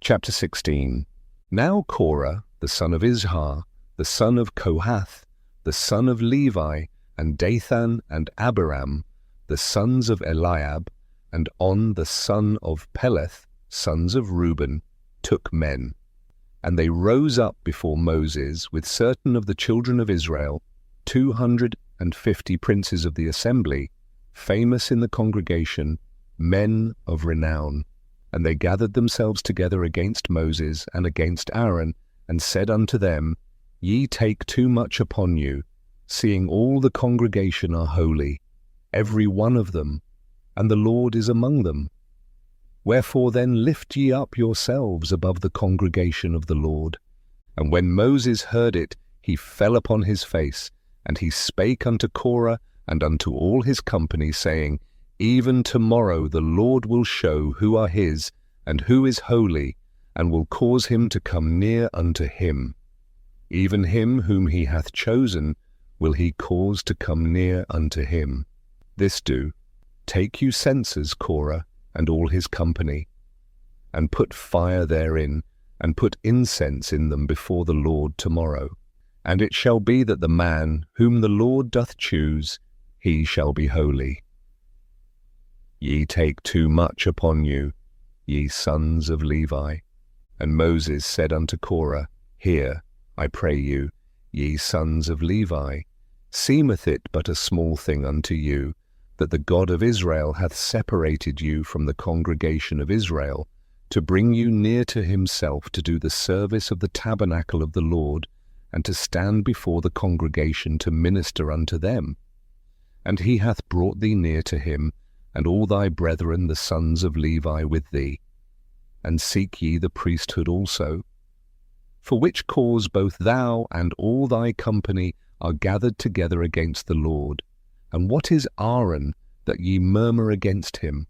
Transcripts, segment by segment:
Chapter 16. Now Korah, the son of Izhar, the son of Kohath, the son of Levi, and Dathan and Abiram, the sons of Eliab, and On the son of Peleth, sons of Reuben, took men. And they rose up before Moses with certain of the children of Israel, 250 princes of the assembly, famous in the congregation, men of renown. And they gathered themselves together against Moses and against Aaron, and said unto them, Ye take too much upon you, seeing all the congregation are holy, every one of them, and the Lord is among them. Wherefore then lift ye up yourselves above the congregation of the Lord. And when Moses heard it, he fell upon his face, and he spake unto Korah and unto all his company, saying, Even tomorrow the Lord will show who are his, and who is holy, and will cause him to come near unto him. Even him whom he hath chosen will he cause to come near unto him. This do, take you censers, Korah, and all his company, and put fire therein, and put incense in them before the Lord tomorrow. And it shall be that the man whom the Lord doth choose, he shall be holy. Ye take too much upon you, ye sons of Levi. And Moses said unto Korah, Hear, I pray you, ye sons of Levi, seemeth it but a small thing unto you, that the God of Israel hath separated you from the congregation of Israel, to bring you near to himself to do the service of the tabernacle of the Lord, and to stand before the congregation to minister unto them? And he hath brought thee near to him, and all thy brethren the sons of Levi with thee. And seek ye the priesthood also? For which cause both thou and all thy company are gathered together against the Lord. And what is Aaron, that ye murmur against him?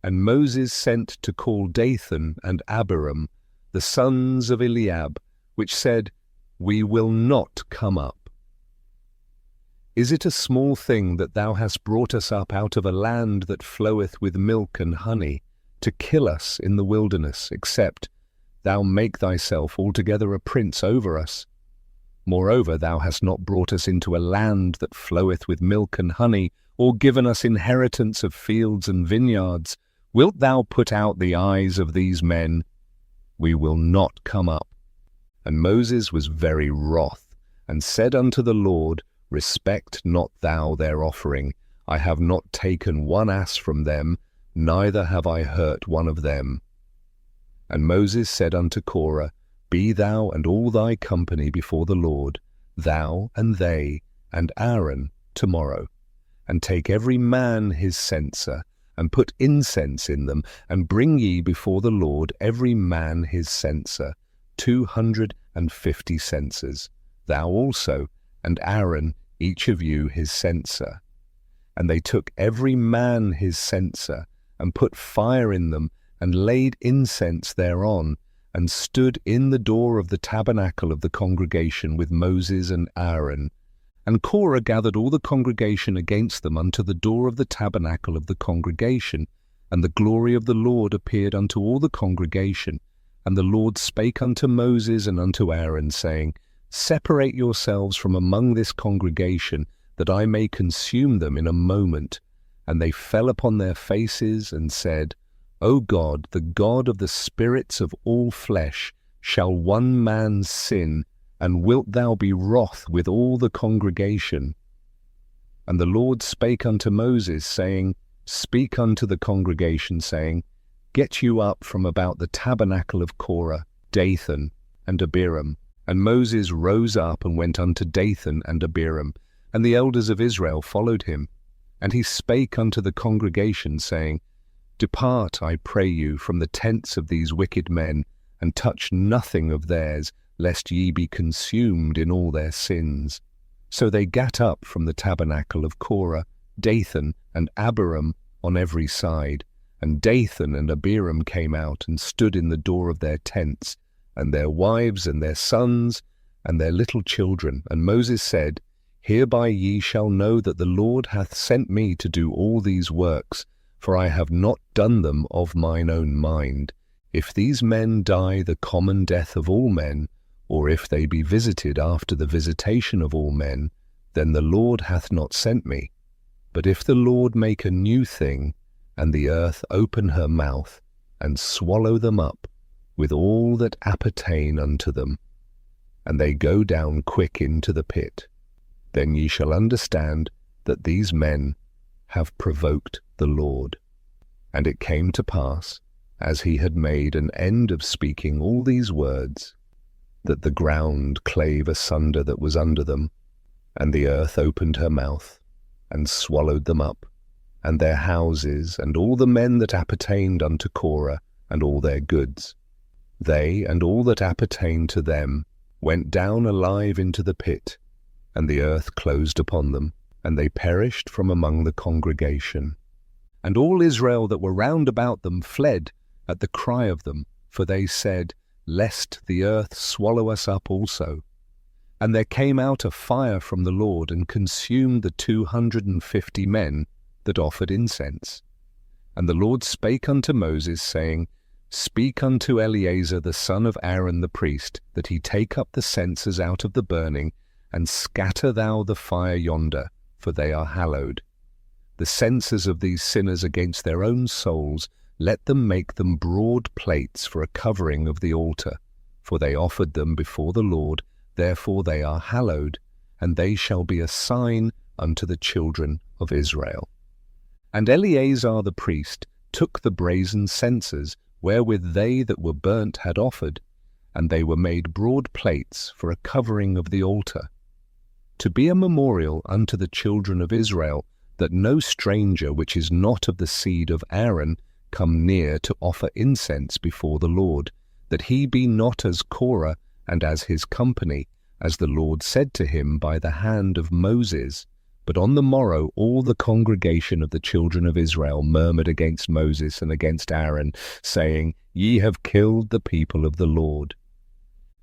And Moses sent to call Dathan and Abiram, the sons of Eliab, which said, We will not come up. Is it a small thing that thou hast brought us up out of a land that floweth with milk and honey, to kill us in the wilderness, except thou make thyself altogether a prince over us? Moreover, thou hast not brought us into a land that floweth with milk and honey, or given us inheritance of fields and vineyards. Wilt thou put out the eyes of these men? We will not come up. And Moses was very wroth, and said unto the Lord, Respect not thou their offering. I have not taken one ass from them, neither have I hurt one of them. And Moses said unto Korah, Be thou and all thy company before the Lord, thou and they, and Aaron, tomorrow, and take every man his censer, and put incense in them, and bring ye before the Lord every man his censer, 250 censers, thou also, and Aaron, each of you his censer. And they took every man his censer, and put fire in them, and laid incense thereon, and stood in the door of the tabernacle of the congregation with Moses and Aaron. And Korah gathered all the congregation against them unto the door of the tabernacle of the congregation, and the glory of the Lord appeared unto all the congregation. And the Lord spake unto Moses and unto Aaron, saying, Separate yourselves from among this congregation, that I may consume them in a moment. And they fell upon their faces, and said, O God, the God of the spirits of all flesh, shall one man sin, and wilt thou be wroth with all the congregation? And the Lord spake unto Moses, saying, Speak unto the congregation, saying, Get you up from about the tabernacle of Korah, Dathan, and Abiram. And Moses rose up and went unto Dathan and Abiram, and the elders of Israel followed him. And he spake unto the congregation, saying, Depart, I pray you, from the tents of these wicked men, and touch nothing of theirs, lest ye be consumed in all their sins. So they gat up from the tabernacle of Korah, Dathan and Abiram on every side. And Dathan and Abiram came out and stood in the door of their tents, and their wives and their sons and their little children. And Moses said, Hereby ye shall know that the Lord hath sent me to do all these works, for I have not done them of mine own mind. If these men die the common death of all men, or if they be visited after the visitation of all men, then the Lord hath not sent me. But if the Lord make a new thing, and the earth open her mouth, and swallow them up, with all that appertain unto them, and they go down quick into the pit, then ye shall understand that these men have provoked the Lord. And it came to pass, as he had made an end of speaking all these words, that the ground clave asunder that was under them, and the earth opened her mouth, and swallowed them up, and their houses, and all the men that appertained unto Korah, and all their goods. They, and all that appertained to them, went down alive into the pit, and the earth closed upon them, and they perished from among the congregation. And all Israel that were round about them fled at the cry of them, for they said, Lest the earth swallow us up also. And there came out a fire from the Lord, and consumed the 250 men that offered incense. And the Lord spake unto Moses, saying, Speak unto Eleazar the son of Aaron the priest, that he take up the censers out of the burning, and scatter thou the fire yonder, for they are hallowed. The censers of these sinners against their own souls, let them make them broad plates for a covering of the altar, for they offered them before the Lord, therefore they are hallowed, and they shall be a sign unto the children of Israel. And Eleazar the priest took the brazen censers, wherewith they that were burnt had offered, and they were made broad plates for a covering of the altar, to be a memorial unto the children of Israel, that no stranger which is not of the seed of Aaron come near to offer incense before the Lord, that he be not as Korah and as his company, as the Lord said to him by the hand of Moses. But on the morrow all the congregation of the children of Israel murmured against Moses and against Aaron, saying, Ye have killed the people of the Lord.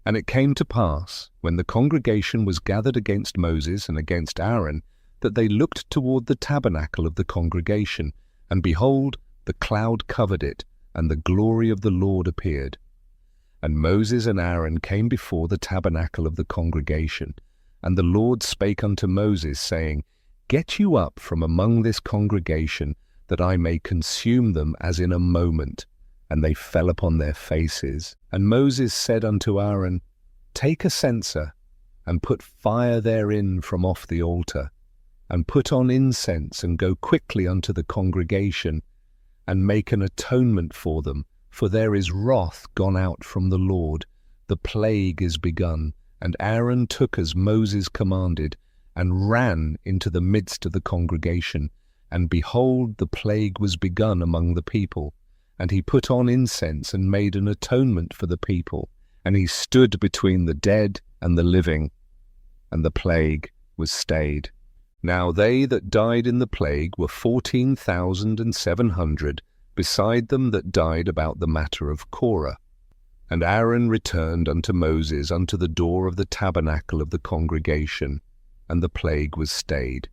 And it came to pass, when the congregation was gathered against Moses and against Aaron, that they looked toward the tabernacle of the congregation, and behold, the cloud covered it, and the glory of the Lord appeared. And Moses and Aaron came before the tabernacle of the congregation, and the Lord spake unto Moses, saying, Get you up from among this congregation, that I may consume them as in a moment. And they fell upon their faces. And Moses said unto Aaron, Take a censer, and put fire therein from off the altar, and put on incense, and go quickly unto the congregation, and make an atonement for them, for there is wrath gone out from the Lord, the plague is begun. And Aaron took as Moses commanded, and ran into the midst of the congregation, and behold, the plague was begun among the people. And he put on incense, and made an atonement for the people, and he stood between the dead and the living, and the plague was stayed. Now they that died in the plague were 14,700, beside them that died about the matter of Korah. And Aaron returned unto Moses unto the door of the tabernacle of the congregation, and the plague was stayed.